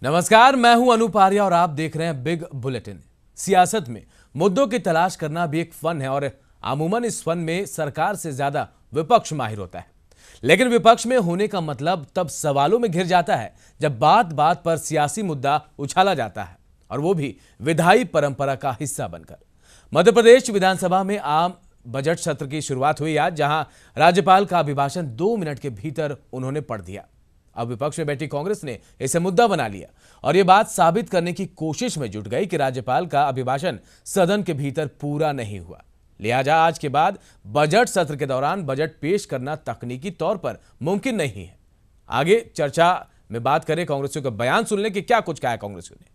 नमस्कार, मैं हूं अनूप आर्या और आप देख रहे हैं बिग बुलेटिन। सियासत में मुद्दों की तलाश करना भी एक फन है और अमूमन इस फन में सरकार से ज्यादा विपक्ष माहिर होता है। लेकिन विपक्ष में होने का मतलब तब सवालों में घिर जाता है जब बात बात पर सियासी मुद्दा उछाला जाता है, और वो भी विधायी परंपरा का हिस्सा बनकर। मध्य प्रदेश विधानसभा में आम बजट सत्र की शुरुआत हुई आज, जहां राज्यपाल का अभिभाषण 2 मिनट के भीतर उन्होंने पढ़ दिया। अब विपक्ष में बैठी कांग्रेस ने इसे मुद्दा बना लिया और यह बात साबित करने की कोशिश में जुट गई कि राज्यपाल का अभिभाषण सदन के भीतर पूरा नहीं हुआ। लिहाजा आज के बाद बजट सत्र के दौरान बजट पेश करना तकनीकी तौर पर मुमकिन नहीं है। आगे चर्चा में बात करें, कांग्रेसियों का बयान सुन लें कि क्या कुछ कहा है कांग्रेसियों ने।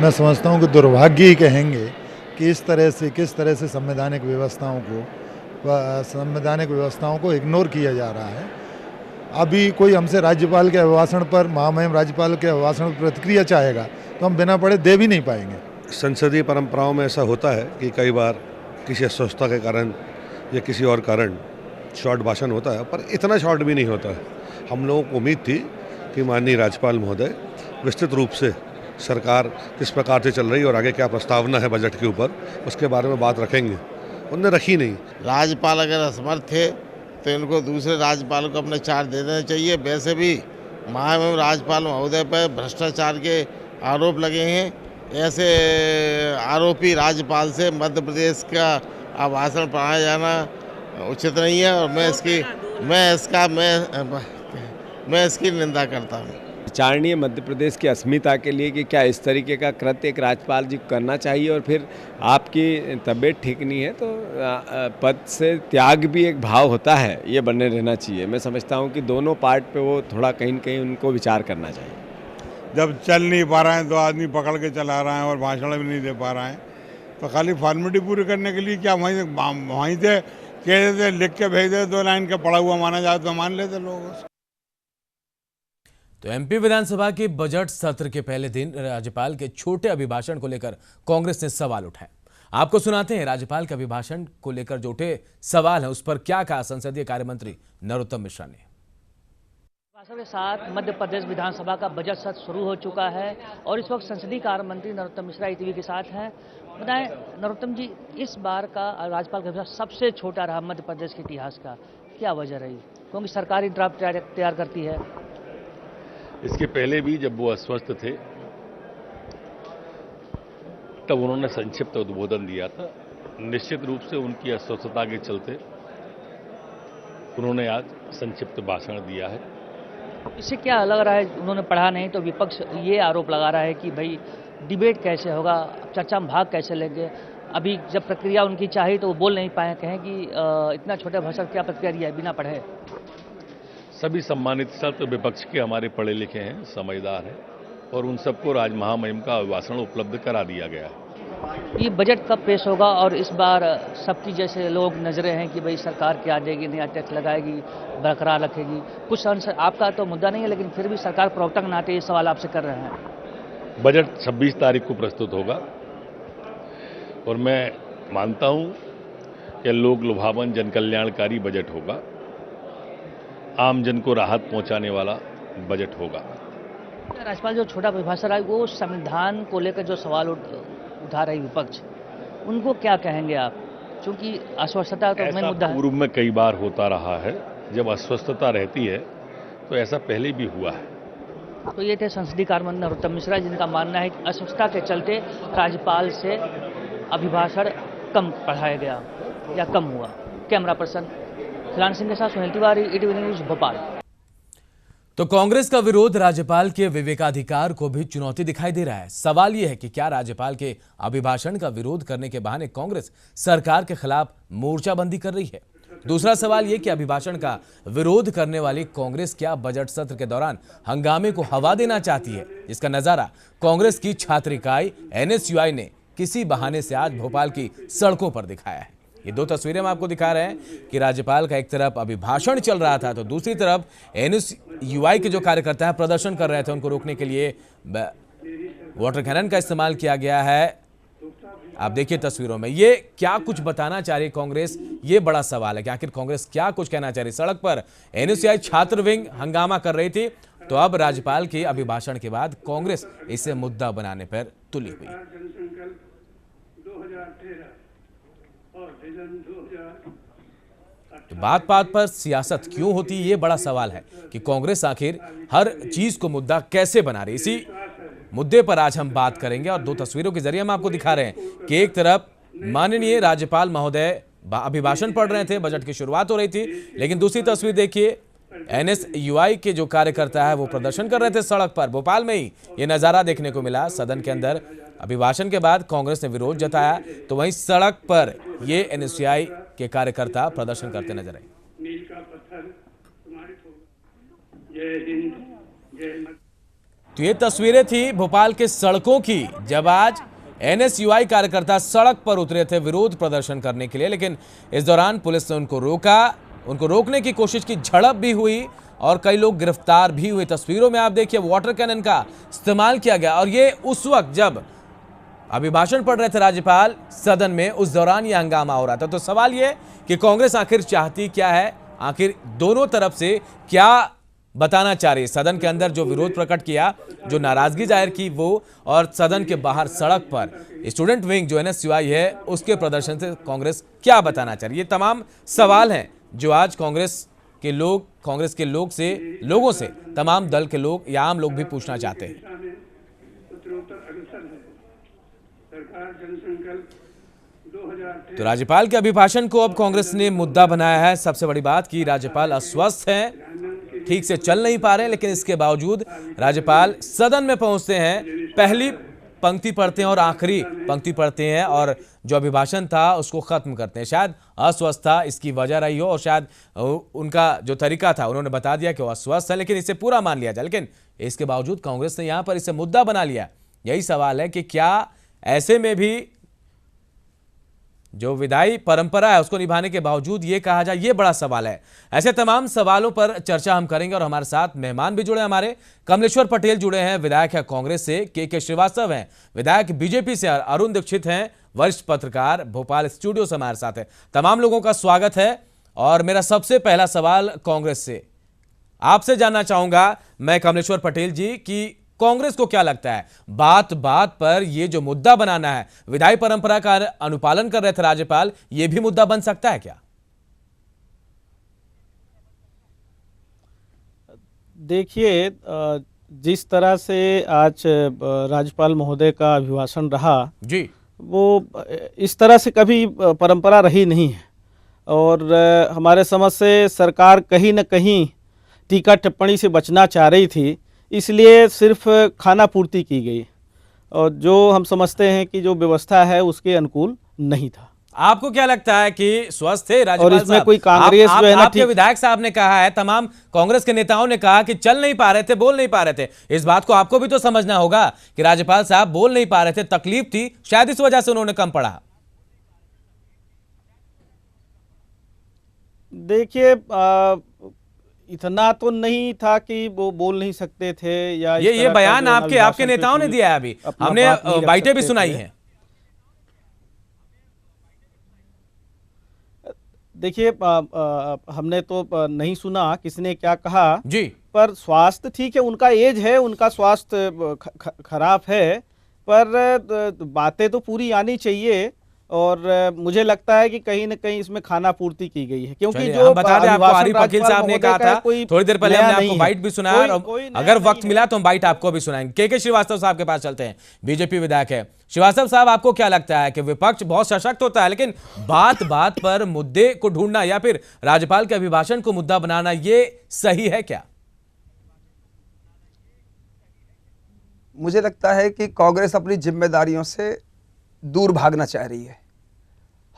मैं समझता हूं कि दुर्भाग्य ही कहेंगे कि किस तरह से संवैधानिक व्यवस्थाओं को इग्नोर किया जा रहा है। अभी कोई हमसे राज्यपाल के अभिभाषण पर, महामहिम राज्यपाल के अभिभाषण पर प्रतिक्रिया चाहेगा तो हम बिना पढ़े दे भी नहीं पाएंगे। संसदीय परंपराओं में ऐसा होता है कि कई बार किसी अस्वस्थता के कारण या किसी और कारण शॉर्ट भाषण होता है, पर इतना शॉर्ट भी नहीं होता है। हम लोगों को उम्मीद थी कि माननीय राज्यपाल महोदय विस्तृत रूप से सरकार किस प्रकार से चल रही है और आगे क्या प्रस्तावना है बजट के ऊपर, उसके बारे में बात रखेंगे। उन्होंने रखी नहीं। राज्यपाल अगर असमर्थ थे तो इनको दूसरे राज्यपाल को अपने चार्ज दे देना चाहिए। वैसे भी महामहिम राज्यपाल महोदय पर भ्रष्टाचार के आरोप लगे हैं। ऐसे आरोपी राज्यपाल से मध्य प्रदेश का अभिभाषण पढ़ाया जाना उचित नहीं है और मैं इसकी निंदा करता हूँ। विचारणीय मध्य प्रदेश की अस्मिता के लिए कि क्या इस तरीके का कृत्य एक राज्यपाल जी को करना चाहिए, और फिर आपकी तबीयत ठीक नहीं है तो पद से त्याग भी एक भाव होता है, ये बने रहना चाहिए। मैं समझता हूँ कि दोनों पार्ट पे वो थोड़ा कहीं न कहीं उनको विचार करना चाहिए। जब चल नहीं पा रहे हैं, 2 आदमी पकड़ के चला रहे हैं और भाषण भी नहीं दे पा रहे हैं, तो खाली फॉर्मेलिटी पूरी करने के लिए क्या वहीं से कह देते, लिख के भेज देते, 2 लाइन का पढ़ा हुआ माना जाए तो मान लेते लोग। तो एमपी विधानसभा के बजट सत्र के पहले दिन राज्यपाल के छोटे अभिभाषण को लेकर कांग्रेस ने सवाल उठाए। आपको सुनाते हैं राज्यपाल के अभिभाषण को लेकर जो उठे सवाल है उस पर क्या कहा संसदीय कार्य मंत्री नरोत्तम मिश्रा ने। भाषण के साथ मध्य प्रदेश विधानसभा का बजट सत्र शुरू हो चुका है और इस वक्त संसदीय कार्य मंत्री नरोत्तम मिश्रा ईटीवी के साथ हैं। बताएं नरोत्तम जी, इस बार का राज्यपाल का अभिभाषण सबसे छोटा रहा मध्य प्रदेश के इतिहास का, क्या वजह रही? क्योंकि सरकारी ड्राफ्ट तैयार करती है। इसके पहले भी जब वो अस्वस्थ थे तब उन्होंने संक्षिप्त उद्बोधन दिया था। निश्चित रूप से उनकी अस्वस्थता के चलते उन्होंने आज संक्षिप्त भाषण दिया है। इससे क्या लग रहा है, उन्होंने पढ़ा नहीं तो विपक्ष ये आरोप लगा रहा है कि भाई डिबेट कैसे होगा, चर्चा में भाग कैसे लेंगे? अभी जब प्रक्रिया उनकी चाहिए तो वो बोल नहीं पाए, कहें कि इतना छोटा भाषण क्या प्रक्रिया दिया है बिना पढ़े? सभी सम्मानित सत्य विपक्ष के हमारे पढ़े लिखे हैं, समझदार हैं और उन सबको राज महामहिम का अभिभाषण उपलब्ध करा दिया गया है। ये बजट कब पेश होगा और इस बार सबकी जैसे लोग नजरें हैं कि भाई सरकार क्या देगी, नया टैक्स लगाएगी, बरकरार रखेगी? कुछ आपका तो मुद्दा नहीं है लेकिन फिर भी सरकार प्रवक्ता के नाते ये सवाल आपसे कर रहे हैं। बजट 26 तारीख को प्रस्तुत होगा और मैं मानता हूं कि लोक लुभावन जनकल्याणकारी बजट होगा, आम जन को राहत पहुंचाने वाला बजट होगा। राज्यपाल जो छोटा अभिभाषण है वो संविधान को लेकर जो सवाल उठा रही विपक्ष, उनको क्या कहेंगे आप? क्योंकि अस्वस्थता तो मेन मुद्दा है। पूर्व में कई बार होता रहा है, जब अस्वस्थता रहती है तो ऐसा पहले भी हुआ है। तो ये थे संसदीय कार्य मंत्री नरोत्तम मिश्रा, जिनका मानना है कि अस्वस्थता के चलते राज्यपाल से अभिभाषण कम पढ़ाया गया या कम हुआ। कैमरा पर्सन खिलान सिंह के साथ सुनील तिवारी, ईटीवी न्यूज, भोपाल। तो कांग्रेस का विरोध राज्यपाल के विवेकाधिकार को भी चुनौती दिखाई दे रहा है। सवाल यह है कि क्या राज्यपाल के अभिभाषण का विरोध करने के बहाने कांग्रेस सरकार के खिलाफ मोर्चाबंदी कर रही है? दूसरा सवाल यह कि अभिभाषण का विरोध करने वाली कांग्रेस क्या बजट सत्र के दौरान हंगामे को हवा देना चाहती है? इसका नजारा कांग्रेस की छात्र इकाई एनएसयूआई ने किसी बहाने से आज भोपाल की सड़कों पर दिखाया है। ये 2 तस्वीरें हम आपको दिखा रहे हैं कि राज्यपाल का एक तरफ अभिभाषण चल रहा था तो दूसरी तरफ एनएसयूआई के जो कार्यकर्ता है प्रदर्शन कर रहे थे। उनको रोकने के लिए वाटर कैनन का इस्तेमाल किया गया है आप देखिए तस्वीरों में ये क्या कुछ बताना चाह रही कांग्रेस, ये बड़ा सवाल है कि आखिर कांग्रेस क्या कुछ कहना चाह रही। सड़क पर एनएसयूआई छात्र विंग हंगामा कर रही थी, तो अब राज्यपाल के अभिभाषण के बाद कांग्रेस इसे मुद्दा बनाने पर तुली हुई। तो बात बात पर सियासत क्यों होती है, ये बड़ा सवाल है कि कांग्रेस आखिर हर चीज को मुद्दा कैसे बना रही। इसी मुद्दे पर आज हम बात करेंगे और दो तस्वीरों के जरिए हम आपको दिखा रहे हैं कि एक तरफ माननीय राज्यपाल महोदय अभिभाषण पढ़ रहे थे, बजट की शुरुआत हो रही थी, लेकिन दूसरी तस्वीर देखिए एनएसयूआई के जो कार्यकर्ता है वो प्रदर्शन कर रहे थे सड़क पर। भोपाल में ही ये नजारा देखने को मिला। सदन के अंदर अभिभाषण के बाद कांग्रेस ने विरोध जताया, तो वहीं सड़क पर ये एनएसयूआई के कार्यकर्ता प्रदर्शन करते नजर आए। तो ये तस्वीरें थी भोपाल के सड़कों की, जब आज एनएसयूआई कार्यकर्ता सड़क पर उतरे थे विरोध प्रदर्शन करने के लिए, लेकिन इस दौरान पुलिस ने उनको रोका, उनको रोकने की कोशिश की, झड़प भी हुई और कई लोग गिरफ्तार भी हुए। तस्वीरों में आप देखिए वाटर कैनन का इस्तेमाल किया गया, और ये उस वक्त जब अभिभाषण पढ़ रहे थे राज्यपाल सदन में, उस दौरान ये हंगामा हो रहा था। तो सवाल ये कि कांग्रेस आखिर चाहती क्या है, आखिर दोनों तरफ से क्या बताना चाह रही है। सदन के अंदर जो विरोध प्रकट किया, जो नाराजगी जाहिर की वो, और सदन के बाहर सड़क पर स्टूडेंट विंग जो एनएसयूआई है उसके प्रदर्शन से कांग्रेस क्या बताना चाह रही है। ये तमाम सवाल हैं जो आज कांग्रेस के लोगों से तमाम दल के लोग या आम लोग भी पूछना चाहते हैं। तो राज्यपाल के अभिभाषण को अब कांग्रेस ने मुद्दा बनाया है। सबसे बड़ी बात कि राज्यपाल अस्वस्थ हैं, ठीक से चल नहीं पा रहे हैं, लेकिन इसके बावजूद राज्यपाल सदन में पहुंचते हैं, पहली पंक्ति पढ़ते हैं और आखिरी पंक्ति पढ़ते हैं, और जो अभिभाषण था उसको खत्म करते हैं। शायद अस्वस्थता इसकी वजह रही हो, और शायद उनका जो तरीका था उन्होंने बता दिया कि वो अस्वस्थ है, लेकिन इसे पूरा मान लिया जाए। लेकिन इसके बावजूद कांग्रेस ने यहां पर इसे मुद्दा बना लिया। यही सवाल है कि क्या ऐसे में भी जो विधायी परंपरा है उसको निभाने के बावजूद ये कहा जाए, ये बड़ा सवाल है। ऐसे तमाम सवालों पर चर्चा हम करेंगे, और हमारे साथ मेहमान भी जुड़े हैं। हमारे कमलेश्वर पटेल जुड़े हैं, विधायक है कांग्रेस से, के श्रीवास्तव हैं विधायक बीजेपी से, अरुण दीक्षित हैं वरिष्ठ पत्रकार भोपाल स्टूडियो से हमारे साथ है। तमाम लोगों का स्वागत है। और मेरा सबसे पहला सवाल कांग्रेस से आपसे जानना चाहूंगा मैं, कमलेश्वर पटेल जी, कि कांग्रेस को क्या लगता है बात बात पर ये जो मुद्दा बनाना है, विधायी परंपरा का अनुपालन कर रहे थे राज्यपाल, ये भी मुद्दा बन सकता है क्या? देखिए, जिस तरह से आज राज्यपाल महोदय का अभिभाषण रहा जी, वो इस तरह से कभी परंपरा रही नहीं है, और हमारे समझ से सरकार कहीं न कहीं टीका टिप्पणी से बचना चाह रही थी, इसलिए सिर्फ खाना पूर्ति की गई, और जो हम समझते हैं कि जो व्यवस्था है उसके अनुकूल नहीं था। आपको क्या लगता है कि स्वस्थ थे राज्यपाल? और इसमें कोई कांग्रेस जो है ना, आपके विधायक साहब ने कहा है, तमाम कांग्रेस के नेताओं ने कहा कि चल नहीं पा रहे थे, बोल नहीं पा रहे थे। इस बात को आपको भी तो समझना होगा कि राज्यपाल साहब बोल नहीं पा रहे थे, तकलीफ थी, शायद इस वजह से उन्होंने कम पढ़ा। देखिए, इतना तो नहीं था कि वो बोल नहीं सकते थे, या ये बयान आपके नेताओं ने दिया है, अभी हमने बाइटें भी सुनाई हैं। देखिए, हमने तो नहीं सुना किसने क्या कहा जी, पर स्वास्थ्य ठीक है, उनका एज है, उनका स्वास्थ्य खराब है, पर बातें तो पूरी आनी चाहिए, और मुझे लगता है कि कहीं न कहीं इसमें खाना पूर्ति की गई है, क्योंकि जो बता दें आपको, आरिफ वकील साहब ने कहा था थोड़ी देर पहले, हमने आपको बाइट भी सुनाया, और अगर वक्त मिला तो हम बाइट आपको भी सुनाएंगे। के श्रीवास्तव साहब के पास चलते हैं, बीजेपी विधायक है। श्रीवास्तव साहब, आपको क्या लगता है कि विपक्ष बहुत सशक्त होता है, लेकिन बात बात पर मुद्दे को ढूंढना या फिर राज्यपाल के अभिभाषण को मुद्दा बनाना, ये सही है क्या? मुझे लगता है कि कांग्रेस अपनी जिम्मेदारियों से दूर भागना चाह रही है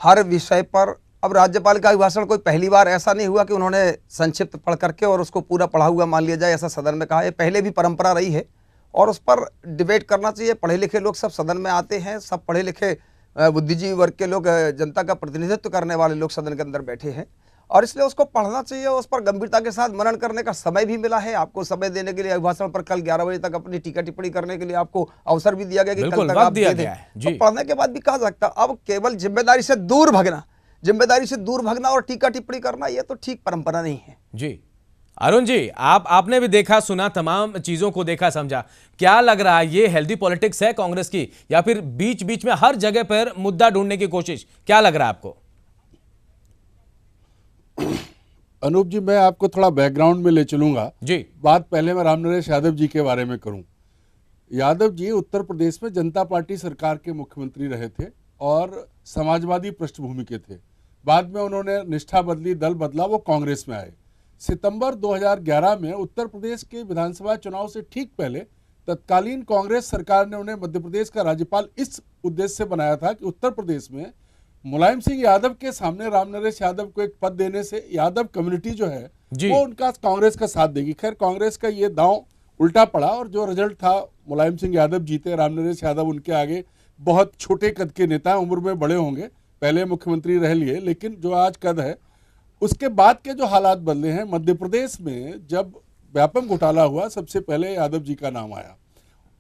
हर विषय पर। अब राज्यपाल का अभिभाषण कोई पहली बार ऐसा नहीं हुआ कि उन्होंने संक्षिप्त पढ़ करके और उसको पूरा पढ़ा हुआ मान लिया जाए, ऐसा सदन में कहा है। पहले भी परंपरा रही है और उस पर डिबेट करना चाहिए। पढ़े लिखे लोग सब सदन में आते हैं, सब पढ़े लिखे बुद्धिजीवी वर्ग के लोग, जनता का प्रतिनिधित्व करने वाले लोग सदन के अंदर बैठे हैं, और इसलिए उसको पढ़ना चाहिए, उस पर गंभीरता के साथ मनन करने का समय भी मिला है। आपको समय देने के लिए अभिभाषण पर कल 11 बजे तक अपनी टीका टिप्पणी करने के लिए आपको अवसर भी दिया गया कि कल तक आप दे दें। तो पढ़ने के बाद भी कहा सकता, अब केवल जिम्मेदारी से दूर भगना और टीका टिप्पणी करना, ये तो ठीक परंपरा नहीं है। जी अरुण जी, आपने भी देखा सुना, तमाम चीजों को देखा समझा, क्या लग रहा है ये हेल्दी पॉलिटिक्स है कांग्रेस की, या फिर बीच बीच में हर जगह पर मुद्दा ढूंढने की कोशिश, क्या लग रहा है आपको? अनूप जी, मैं आपको थोड़ा बैकग्राउंड में ले चलूंगा जी। बात पहले मैं रामनरेश यादव जी के बारे में करूं। यादव जी उत्तर प्रदेश में जनता पार्टी सरकार के मुख्यमंत्री रहे थे और समाजवादी पृष्ठभूमि के थे। बाद में उन्होंने निष्ठा बदली, दल बदला, वो कांग्रेस में आए। सितंबर 2011 में उत्तर प्रदेश के विधानसभा चुनाव से ठीक पहले तत्कालीन कांग्रेस सरकार ने उन्हें मध्य प्रदेश का राज्यपाल इस उद्देश्य से बनाया था कि उत्तर प्रदेश में मुलायम सिंह यादव के सामने रामनरेश यादव को एक पद देने से यादव कम्युनिटी जो है वो उनका कांग्रेस का साथ देगी। खैर कांग्रेस का ये दांव उल्टा पड़ा और जो रिजल्ट था, मुलायम सिंह यादव जीते, रामनरेश यादव उनके आगे बहुत छोटे कद के नेता, उम्र में बड़े होंगे, पहले मुख्यमंत्री रह लिए, लेकिन जो आज कद है उसके बाद के जो हालात बदले हैं। मध्य प्रदेश में जब व्यापम घोटाला हुआ, सबसे पहले यादव जी का नाम आया,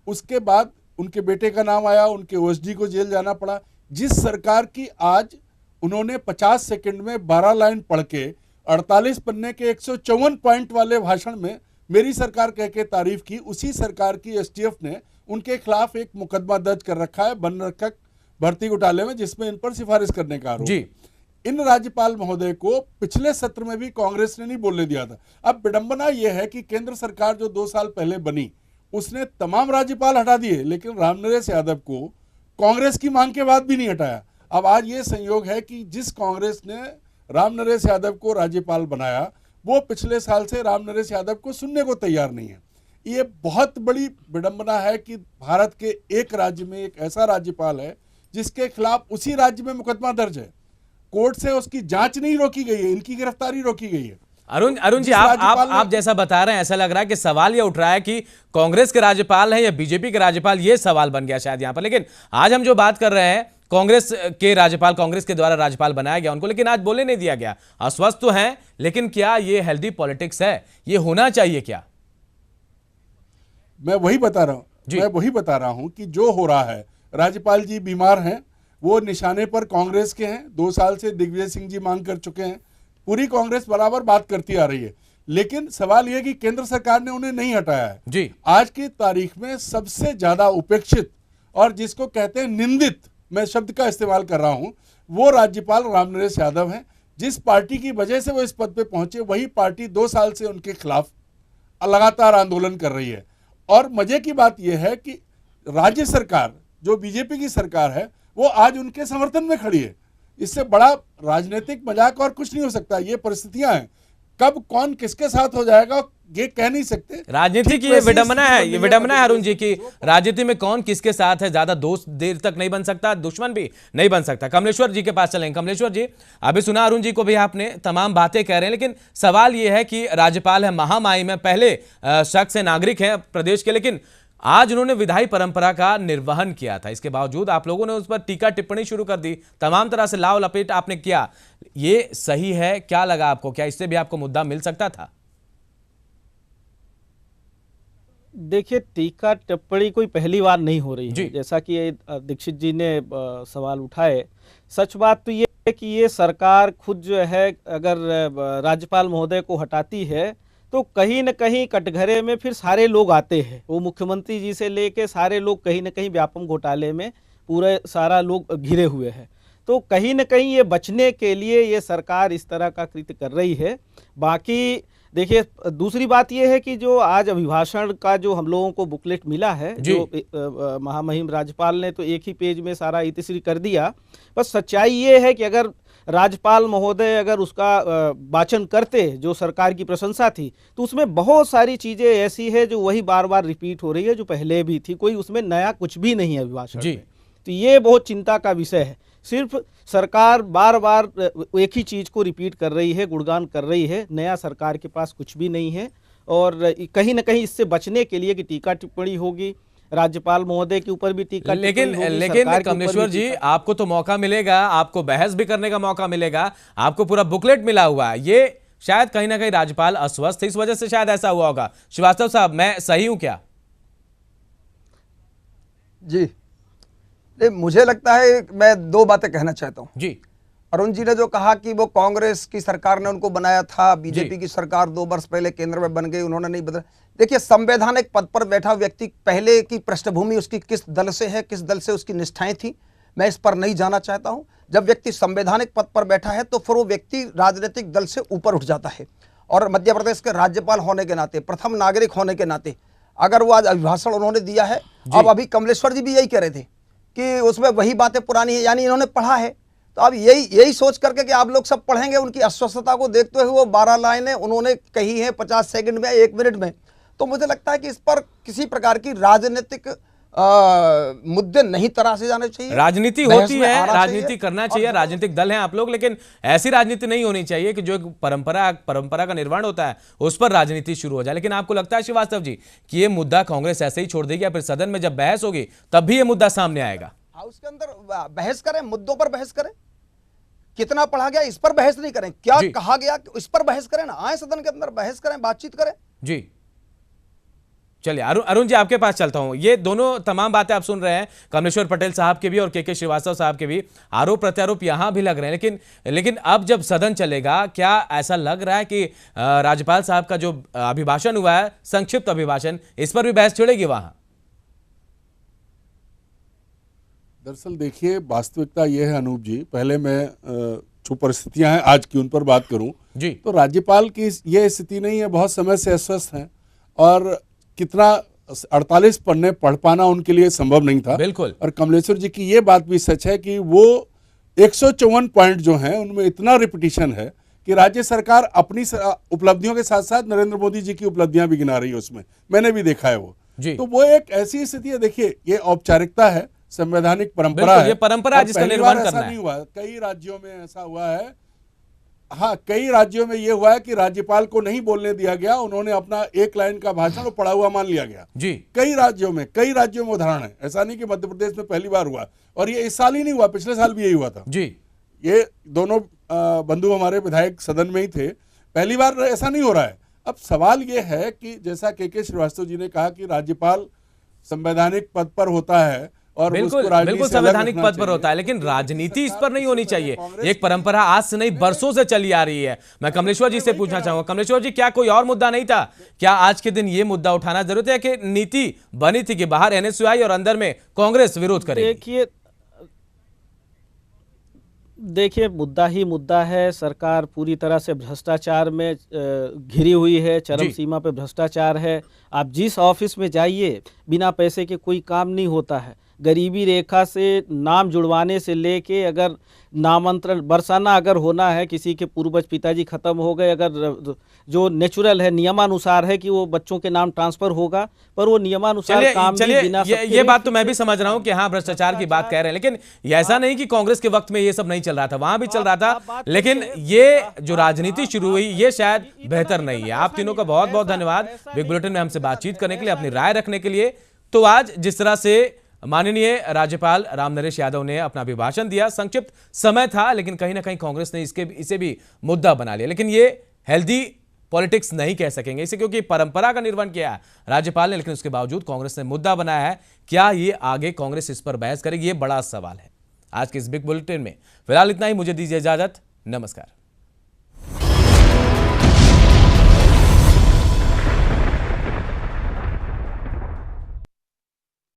उसके बाद उनके बेटे का नाम आया, उनके ओएसडी को जेल जाना पड़ा। जिस सरकार की आज उन्होंने 50 सेकंड में 12 लाइन पढ़ के 48 पन्ने के 154 पॉइंट वाले भाषण में मेरी सरकार कह के तारीफ की, उसी सरकार की एसटीएफ ने उनके खिलाफ एक मुकदमा दर्ज कर रखा है वन रक्षक भर्ती घोटाले में, जिसमें इन पर सिफारिश करने का आरोप है। इन राज्यपाल महोदय को पिछले सत्र में भी कांग्रेस ने नहीं बोलने दिया था। अब विडंबना यह है कि केंद्र सरकार जो 2 साल पहले बनी उसने तमाम राज्यपाल हटा दिए, लेकिन रामनरेश यादव को कांग्रेस की मांग के बाद भी नहीं हटाया। अब आज ये संयोग है कि जिस कांग्रेस ने रामनरेश यादव को राज्यपाल बनाया वो पिछले साल से रामनरेश यादव को सुनने को तैयार नहीं है। ये बहुत बड़ी विडंबना है कि भारत के एक राज्य में एक ऐसा राज्यपाल है जिसके खिलाफ उसी राज्य में मुकदमा दर्ज है, कोर्ट से उसकी जांच नहीं रोकी गई है, इनकी गिरफ्तारी रोकी गई है। अरुण जी, आप जैसा बता रहे हैं, ऐसा लग रहा है कि सवाल ये उठ रहा है कि कांग्रेस के राज्यपाल है या बीजेपी के राज्यपाल, ये सवाल बन गया शायद यहां पर। लेकिन आज हम जो बात कर रहे हैं, कांग्रेस के राज्यपाल, कांग्रेस के द्वारा राज्यपाल बनाया गया उनको, लेकिन आज बोलने नहीं दिया गया। अस्वस्थ तो हैं, लेकिन क्या ये हेल्दी पॉलिटिक्स है? ये होना चाहिए क्या? मैं वही बता रहा हूं कि जो हो रहा है, राज्यपाल जी बीमार हैं, वो निशाने पर कांग्रेस के हैं, 2 साल से दिग्विजय सिंह जी मांग कर चुके हैं, पूरी कांग्रेस बराबर बात करती आ रही है, लेकिन सवाल यह कि केंद्र सरकार ने उन्हें नहीं हटाया है। जी। आज की तारीख में सबसे ज्यादा उपेक्षित और जिसको कहते हैं निंदित, मैं शब्द का इस्तेमाल कर रहा हूं, वो राज्यपाल रामनरेश यादव हैं। जिस पार्टी की वजह से वो इस पद पे पहुंचे, वही पार्टी 2 साल से उनके खिलाफ लगातार आंदोलन कर रही है। और मजे की बात यह है कि राज्य सरकार जो बीजेपी की सरकार है वो आज उनके समर्थन में खड़ी है। इससे बड़ा राजनीतिक मजाक और कुछ नहीं हो सकता। ये परिस्थितियां हैं, कब कौन किसके साथ हो जाएगा ये कह नहीं सकते। राजनीति की ये विडंबना है, ये विडंबना है अरुण जी की, राजनीति में कौन किसके साथ है, ज्यादा दोस्त देर तक नहीं बन सकता, दुश्मन भी नहीं बन सकता। कमलेश्वर जी के पास चलेंगे। कमलेश्वर जी, अभी सुना अरुण जी को भी, आपने तमाम बातें कह रहे हैं, लेकिन सवाल ये है कि राज्यपाल है, महामाई में पहले शख्स है, नागरिक है प्रदेश के, लेकिन आज उन्होंने विधायी परंपरा का निर्वहन किया था। इसके बावजूद आप लोगों ने उस पर टीका टिप्पणी शुरू कर दी, तमाम तरह से लाव लपेट आपने किया। ये सही है? क्या लगा आपको? क्या इससे भी आपको मुद्दा मिल सकता था? देखिए, टीका टिप्पणी कोई पहली बार नहीं हो रही है, जैसा कि दीक्षित जी ने सवाल उठाए। सच बात तो ये है कि ये सरकार खुद जो है, अगर राज्यपाल महोदय को हटाती है तो कहीं न कहीं कटघरे में फिर सारे लोग आते हैं। वो मुख्यमंत्री जी से लेके सारे लोग कहीं न कहीं व्यापम घोटाले में पूरे सारा लोग घिरे हुए हैं। तो कहीं न कहीं ये बचने के लिए ये सरकार इस तरह का कृत्य कर रही है। बाकी देखिए, दूसरी बात ये है कि जो आज अभिभाषण का जो हम लोगों को बुकलेट मिला है, जो महामहिम राज्यपाल ने तो एक ही पेज में सारा इतिश्री कर दिया। बस सच्चाई ये है कि अगर राज्यपाल महोदय अगर उसका वाचन करते, जो सरकार की प्रशंसा थी, तो उसमें बहुत सारी चीज़ें ऐसी है जो वही बार बार रिपीट हो रही है, जो पहले भी थी। कोई उसमें नया कुछ भी नहीं है अभिभाषण में। तो ये बहुत चिंता का विषय है। सिर्फ सरकार बार बार एक ही चीज़ को रिपीट कर रही है, गुणगान कर रही है, नया सरकार के पास कुछ भी नहीं है। और कहीं ना कहीं इससे बचने के लिए कि टीका टिप्पणी होगी राज्यपाल महोदय के ऊपर भी टीका लेकिन कमलेश्वर जी, आपको तो मौका मिलेगा, आपको बहस भी करने का मौका मिलेगा, आपको पूरा बुकलेट मिला हुआ है। ये शायद कहीं ना कहीं राज्यपाल अस्वस्थ, इस वजह से शायद ऐसा हुआ होगा। श्रीवास्तव साहब, मैं सही हूं क्या? जी नहीं, मुझे लगता है, मैं दो बातें कहना चाहता हूं जी। अरुण जी ने जो कहा कि वो कांग्रेस की सरकार ने उनको बनाया था, बीजेपी की सरकार 2 वर्ष पहले केंद्र में बन गई, उन्होंने नहीं बदला। देखिए, संवैधानिक पद पर बैठा व्यक्ति, पहले की पृष्ठभूमि उसकी किस दल से है, किस दल से उसकी निष्ठाएं थी, मैं इस पर नहीं जाना चाहता हूं। जब व्यक्ति संवैधानिक पद पर बैठा है तो फिर वो व्यक्ति राजनीतिक दल से ऊपर उठ जाता है। और मध्य प्रदेश के राज्यपाल होने के नाते, प्रथम नागरिक होने के नाते, अगर वो आज अभिभाषण उन्होंने दिया है, अब अभी कमलेश्वर जी भी यही कह रहे थे कि उसमें वही बातें पुरानी है, यानी इन्होंने पढ़ा है। तो अब यही सोच करके कि आप लोग सब पढ़ेंगे, उनकी अस्वस्थता को देखते हुए वो 12 लाइनें उन्होंने कही हैं 50 सेकंड में, 1 मिनट में। तो मुझे लगता है कि इस पर किसी प्रकार की राजनीतिक मुद्दे नहीं तराशे जाने चाहिए। राजनीति होती है, राजनीति करना चाहिए, राजनीतिक दल हैं आप लोग, लेकिन ऐसी राजनीति नहीं होनी चाहिए कि जो एक परंपरा का निर्माण होता है उस पर राजनीति शुरू हो जाए। लेकिन आपको लगता है श्रीवास्तव जी कि ये मुद्दा कांग्रेस ऐसे ही छोड़ देगी या फिर सदन में जब बहस होगी तब भी ये मुद्दा सामने आएगा? हाउस के अंदर बहस करें, मुद्दों पर बहस करें, कितना पढ़ा गया इस पर बहस नहीं करें, क्या कहा गया इस पर बहस करें ना, आए सदन के अंदर बहस करें, बातचीत करें। जी चलिए, अरुण जी आपके पास चलता हूं। ये दोनों तमाम बातें आप सुन रहे हैं, कमलेश्वर पटेल साहब के भी और के श्रीवास्तव साहब के भी आरोप प्रत्यारोप यहां भी लग रहे हैं। लेकिन अब जब सदन चलेगा, क्या ऐसा लग रहा है कि राज्यपाल साहब का जो अभिभाषण हुआ है, संक्षिप्त अभिभाषण, इस पर भी बहस छिड़ेगी वहां? दरअसल देखिए, वास्तविकता यह है अनूप जी, पहले मैं जो परिस्थितियां हैं आज की उन पर बात करूं जी। तो राज्यपाल की यह स्थिति नहीं है, बहुत समय से अस्वस्थ हैं और कितना 48 पन्ने पढ़ पाना उनके लिए संभव नहीं था। बिल्कुल। और कमलेश्वर जी की ये बात भी सच है कि वो 154 पॉइंट जो हैं उनमें इतना रिपीटिशन है कि राज्य सरकार अपनी उपलब्धियों के साथ साथ नरेंद्र मोदी जी की उपलब्धियां भी गिना रही है उसमें, मैंने भी देखा है वो जी। तो वो एक ऐसी स्थिति है, देखिए ये औपचारिकता है, संवैधानिक परंपरा है, ये परंपरा है जिसका निर्माण करना है। नहीं हुआ, कई राज्यों में ऐसा हुआ है, हाँ कई राज्यों में ये हुआ है कि राज्यपाल को नहीं बोलने दिया गया, उन्होंने अपना 1 लाइन का भाषण पढ़ा हुआ मान लिया गया जी। कई राज्यों में उदाहरण है, ऐसा नहीं कि मध्य प्रदेश में पहली बार हुआ, और ये इस साल ही नहीं हुआ, पिछले साल भी यही हुआ था जी। ये दोनों बंधु हमारे विधायक सदन में ही थे, पहली बार ऐसा नहीं हो रहा है। अब सवाल ये है कि जैसा के श्रीवास्तव जी ने कहा कि राज्यपाल संवैधानिक पद पर होता है और बिल्कुल संवैधानिक पद पर होता है, लेकिन राजनीति इस पर नहीं होनी चाहिए। एक परंपरा आज से नहीं बरसों से चली आ रही है। मैं कमलेश्वर जी से पूछना चाहूंगा, कमलेश्वर जी क्या कोई और मुद्दा नहीं था? क्या आज के दिन ये मुद्दा उठाना जरूरत है कि नीति बनी थी कि बाहर एनएसयूआई और अंदर में कांग्रेस विरोध करेगी? देखिए मुद्दा ही मुद्दा है। सरकार पूरी तरह से भ्रष्टाचार में घिरी हुई है, चरम सीमा पे भ्रष्टाचार है। आप जिस ऑफिस में जाइए, बिना पैसे के कोई काम नहीं होता है। गरीबी रेखा से नाम जुड़वाने से लेके अगर नामांतरण बरसाना अगर होना है, किसी के पूर्वज पिताजी खत्म हो गए, अगर जो नेचुरल है नियमानुसार है कि वो बच्चों के नाम ट्रांसफर होगा, पर वो नियमानुसार काम भी बिना ये बात तो मैं भी समझ रहा हूं कि हाँ भ्रष्टाचार की बात कह रहे हैं, लेकिन ऐसा नहीं कि कांग्रेस के वक्त में ये सब नहीं चल रहा था, वहां भी चल रहा था, लेकिन ये जो राजनीति शुरू हुई ये शायद बेहतर नहीं है। आप तीनों का बहुत बहुत धन्यवाद बिग बुलेटिन में हमसे बातचीत करने के लिए, अपनी राय रखने के लिए। तो आज जिस तरह से माननीय राज्यपाल रामनरेश यादव ने अपना अभिभाषण दिया, संक्षिप्त समय था, लेकिन कहीं ना कहीं कांग्रेस ने इसे भी मुद्दा बना लिया। लेकिन ये हेल्दी पॉलिटिक्स नहीं कह सकेंगे इसे, क्योंकि परंपरा का निर्वहन किया है राज्यपाल ने, लेकिन उसके बावजूद कांग्रेस ने मुद्दा बनाया है। क्या ये आगे कांग्रेस इस पर बहस करेगी? ये बड़ा सवाल है। आज के इस बिग बुलेटिन में फिलहाल इतना ही। मुझे दीजिए इजाजत, नमस्कार।